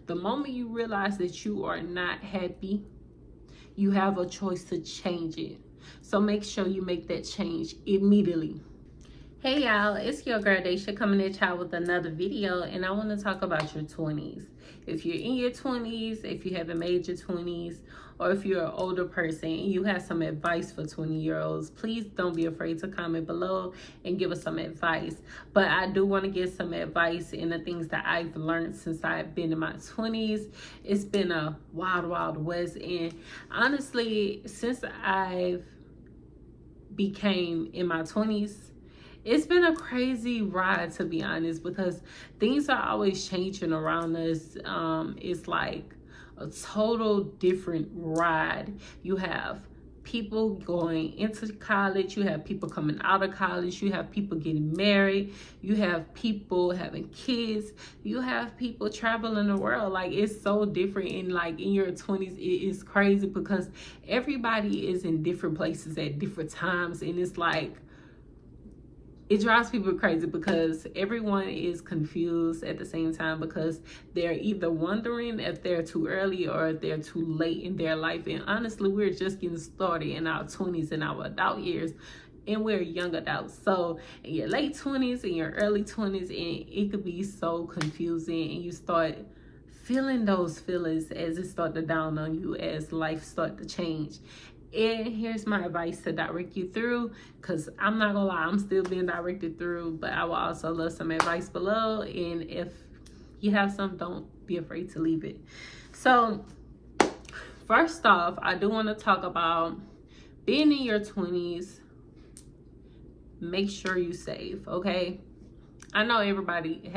The moment you realize that you are not happy, you have a choice to change it. So make sure you make that change immediately. Hey y'all, it's your girl Daisha coming at y'all with another video, and I want to talk about your 20s. If you're in your 20s, if you haven't made your 20s, or if you're an older person and you have some advice for 20-year-olds, please don't be afraid to comment below and give us some advice. But I do want to give some advice in the things that I've learned since I've been in my 20s. It's been a wild, wild west, and honestly, since I've became in my 20s, it's been a crazy ride, to be honest, because things are always changing around us. It's like a total different ride. You have people going into college, you have people coming out of college, you have people getting married, you have people having kids, you have people traveling the world. Like, it's so different. And like in your 20s, it is crazy because everybody is in different places at different times, and it's like, it drives people crazy because everyone is confused at the same time, because they're either wondering if they're too early or if they're too late in their life. And honestly, we're just getting started in our 20s and our adult years, and we're young adults. So in your late 20s and your early 20s, and it could be so confusing, and you start feeling those feelings as it start to dawn on you, as life start to change. And here's my advice to direct you through, because I'm not gonna lie, I'm still being directed through, but I will also love some advice below. And if you have some, don't be afraid to leave it. So first off, I do want to talk about being in your 20s. Make sure you save, okay? I know everybody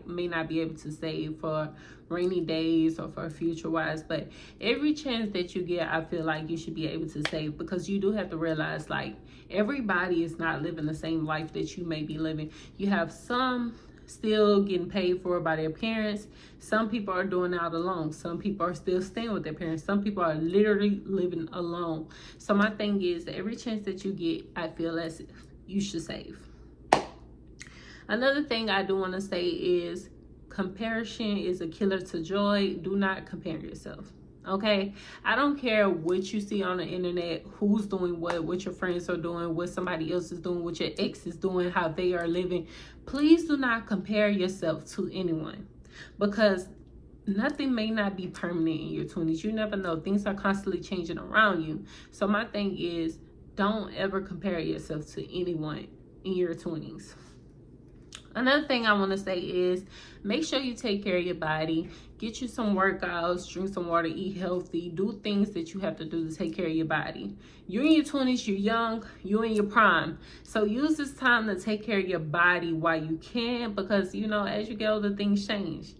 may not be able to save for rainy days or for future wise, but every chance that you get, I feel like you should be able to save, because you do have to realize, like, everybody is not living the same life that you may be living. You have some still getting paid for by their parents. Some people are doing out alone. Some people are still staying with their parents. Some people are literally living alone. So my thing is, every chance that you get, I feel as if you should save. Another thing I do want to say is, comparison is a killer to joy. Do not compare yourself, okay? I don't care what you see on the internet, who's doing what your friends are doing, what somebody else is doing, what your ex is doing, how they are living. Please do not compare yourself to anyone, because nothing may not be permanent in your 20s. You never know. Things are constantly changing around you. So my thing is, don't ever compare yourself to anyone in your 20s. Another thing I want to say is, make sure you take care of your body. Get you some workouts, drink some water, eat healthy, do things that you have to do to take care of your body. You're in your 20s, you're young, you're in your prime. So use this time to take care of your body while you can, because, you know, as you get older, things change.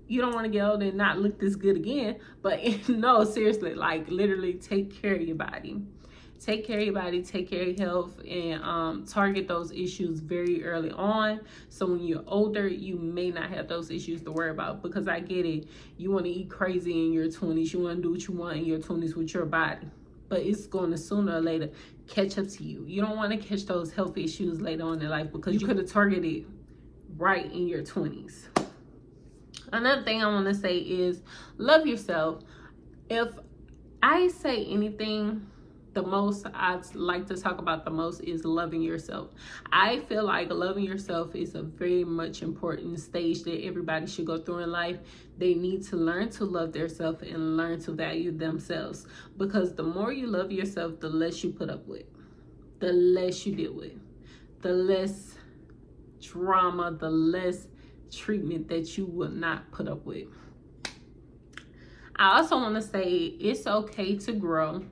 You don't want to get older and not look this good again, but no, seriously, like, literally take care of your body. Take care of your body, take care of your health, and target those issues very early on. So when you're older, you may not have those issues to worry about, because I get it. You want to eat crazy in your 20s. You want to do what you want in your 20s with your body. But it's going to sooner or later catch up to you. You don't want to catch those health issues later on in life, because you could have targeted right in your 20s. Another thing I want to say is, love yourself. If I say anything, the most I'd like to talk about the most is loving yourself. I feel like loving yourself is a very much important stage that everybody should go through in life. They need to learn to love themselves and learn to value themselves, because the more you love yourself, the less you put up with, the less you deal with, the less drama, the less treatment that you will not put up with. I also want to say, it's okay to grow.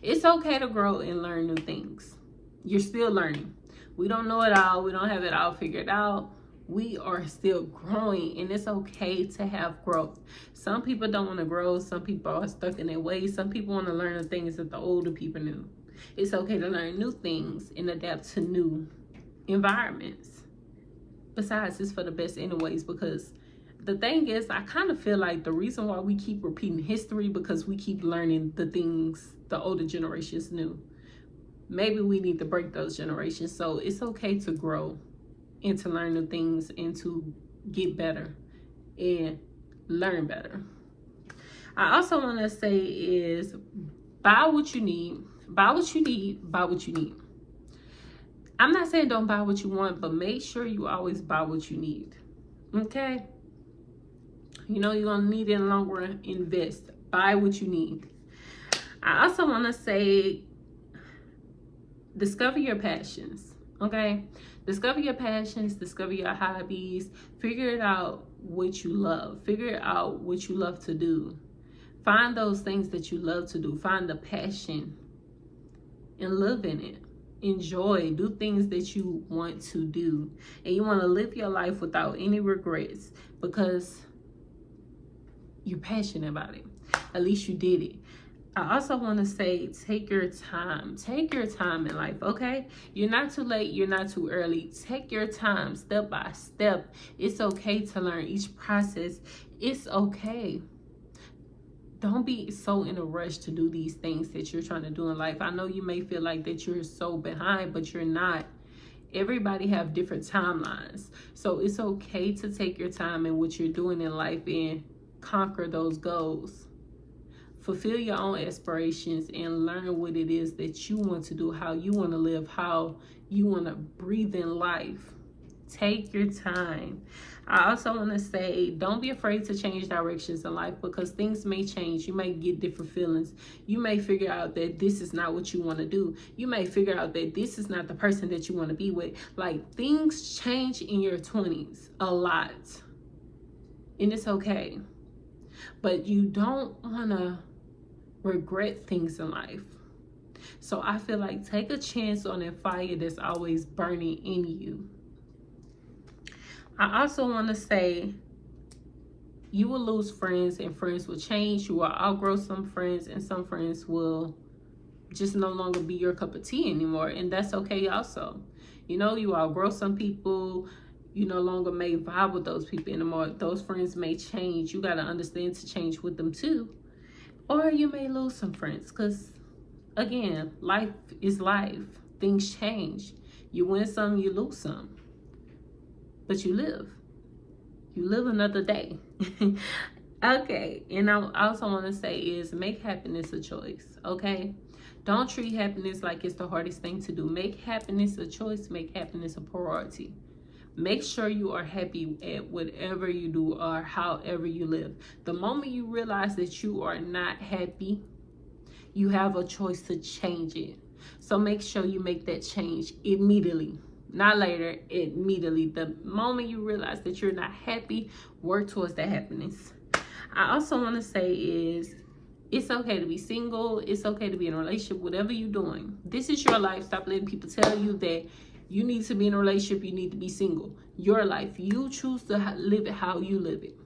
It's okay to grow and learn new things. You're still learning. We don't know it all. We don't have it all figured out. We are still growing, and it's okay to have growth. Some people don't want to grow. Some people are stuck in their ways. Some people want to learn the things that the older people knew. It's okay to learn new things and adapt to new environments. Besides, it's for the best anyways, because the thing is, I kind of feel like the reason why we keep repeating history, because we keep learning the things the older generations knew. Maybe we need to break those generations. So it's okay to grow and to learn new things and to get better and learn better. I also want to say is buy what you need. Buy what you need. Buy what you need. I'm not saying don't buy what you want, but make sure you always buy what you need. Okay? You know you're going to need it in the long run. Invest. Buy what you need. I also want to say discover your passions. Okay? Discover your passions. Discover your hobbies. Figure it out what you love. Figure out what you love to do. Find those things that you love to do. Find the passion and live in it. Enjoy. Do things that you want to do. And you want to live your life without any regrets because you're passionate about it. At least you did it. I also want to say take your time. Take your time in life, okay? You're not too late. You're not too early. Take your time step by step. It's okay to learn each process. It's okay. Don't be so in a rush to do these things that you're trying to do in life. I know you may feel like that you're so behind, but you're not. Everybody have different timelines. So it's okay to take your time in what you're doing in life and conquer those goals. Fulfill your own aspirations and learn what it is that you want to do, how you want to live, how you want to breathe in life. Take your time. I also want to say, don't be afraid to change directions in life because things may change. You may get different feelings. You may figure out that this is not what you want to do. You may figure out that this is not the person that you want to be with. Like, things change in your 20s a lot. And it's okay. But you don't want to regret things in life. So I feel like take a chance on that fire that's always burning in you. I also want to say you will lose friends and friends will change. You will outgrow some friends and some friends will just no longer be your cup of tea anymore. And that's okay also. You know, you outgrow some people. You no longer may vibe with those people anymore. Those friends may change. You got to understand to change with them too. Or you may lose some friends because, again, life is life. Things change. You win some, you lose some. But you live. You live another day. Okay. And I also want to say is make happiness a choice. Okay? Don't treat happiness like it's the hardest thing to do. Make happiness a choice. Make happiness a priority. Make sure you are happy at whatever you do or however you live. The moment you realize that you are not happy, you have a choice to change it. So make sure you make that change immediately. Not later, immediately. The moment you realize that you're not happy, work towards that happiness. I also want to say is it's okay to be single. It's okay to be in a relationship, whatever you're doing. This is your life. Stop letting people tell you that you need to be in a relationship, you need to be single. Your life. You choose to live it how you live it.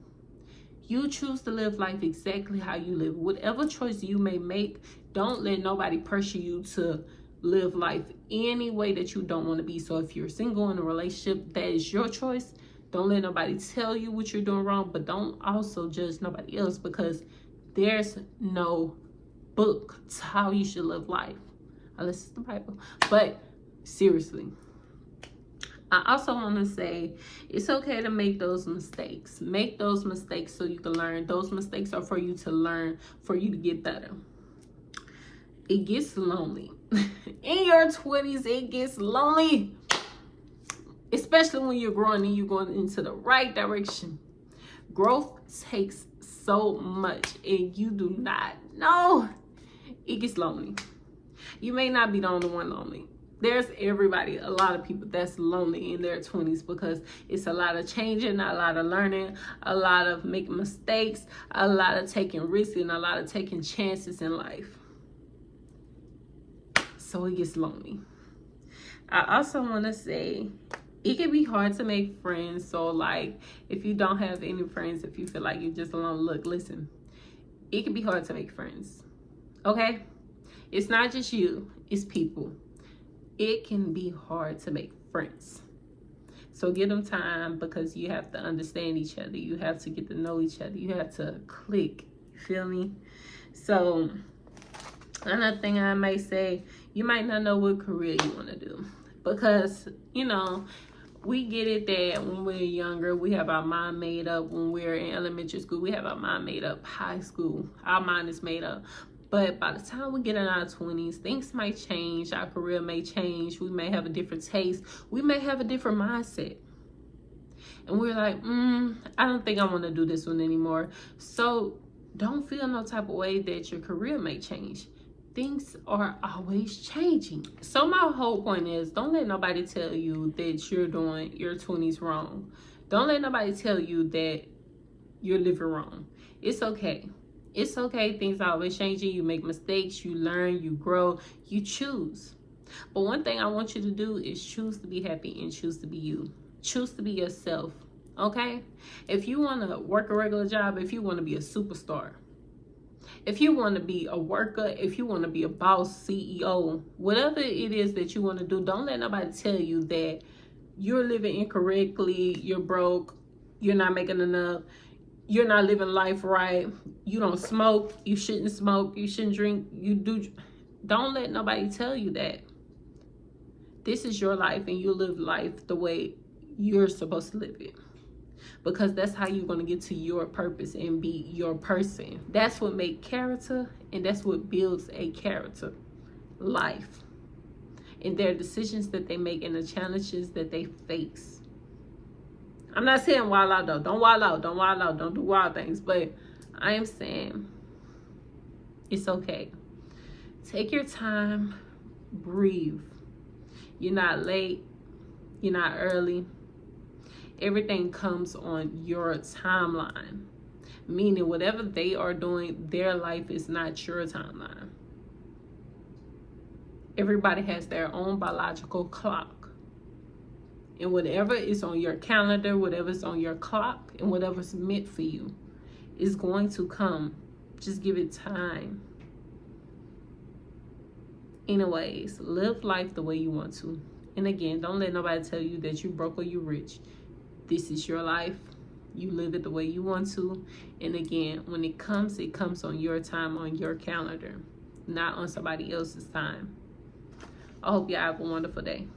You choose to live life exactly how you live. Whatever choice you may make, don't let nobody pressure you to live life any way that you don't want to be. So if you're single in a relationship, that is your choice. Don't let nobody tell you what you're doing wrong, but don't also judge nobody else because there's no book to how you should live life. Unless it's the Bible. But seriously. I also want to say it's okay to make those mistakes. Make those mistakes so you can learn. Those mistakes are for you to learn, for you to get better. It gets lonely. In your 20s, it gets lonely. Especially when you're growing and you're going into the right direction. Growth takes so much and you do not know. It gets lonely. You may not be the only one lonely. There's everybody, a lot of people that's lonely in their 20s because it's a lot of changing, a lot of learning, a lot of making mistakes, a lot of taking risks, and a lot of taking chances in life. So it gets lonely. I also want to say it can be hard to make friends. So like if you don't have any friends, if you feel like you're just alone, look, listen, it can be hard to make friends. Okay? It's not just you, it's people. It can be hard to make friends. So give them time because you have to understand each other. You have to get to know each other. You have to click. You feel me? So another thing I may say, you might not know what career you want to do. Because, you know, We get it that when we're younger, we have our mind made up. When we're in elementary school, we have our mind made up. High school, our mind is made up. But by the time we get in our 20s, things might change. Our career may change. We may have a different taste. We may have a different mindset. And we're like, I don't think I want to do this one anymore. So don't feel no type of way that your career may change. Things are always changing. So my whole point is, don't let nobody tell you that you're doing your 20s wrong. Don't let nobody tell you that you're living wrong. It's okay. It's okay. Things are always changing. You make mistakes. You learn. You grow. You choose. But one thing I want you to do is choose to be happy and choose to be you. Choose to be yourself. Okay? If you want to work a regular job, if you want to be a superstar, if you want to be a worker, if you want to be a boss, CEO, whatever it is that you want to do, don't let nobody tell you that you're living incorrectly, you're broke, you're not making enough, you're not living life right, you don't smoke, you shouldn't drink, you do. Don't let nobody tell you that. This is your life and you live life the way you're supposed to live it. Because that's how you're going to get to your purpose and be your person. That's what makes character, and that's what builds a character. Life. And their decisions that they make and the challenges that they face. I'm not saying wild out though. Don't wild out. Don't wild out. Don't do wild things. But I am saying it's okay. Take your time. Breathe. You're not late. You're not early. Everything comes on your timeline. Meaning whatever they are doing, their life is not your timeline. Everybody has their own biological clock. And whatever is on your calendar, whatever's on your clock, and whatever's meant for you is going to come. Just give it time. Anyways, live life the way you want to. And again, don't let nobody tell you that you broke or you rich. This is your life. You live it the way you want to. And again, when it comes on your time, on your calendar, not on somebody else's time. I hope you have a wonderful day.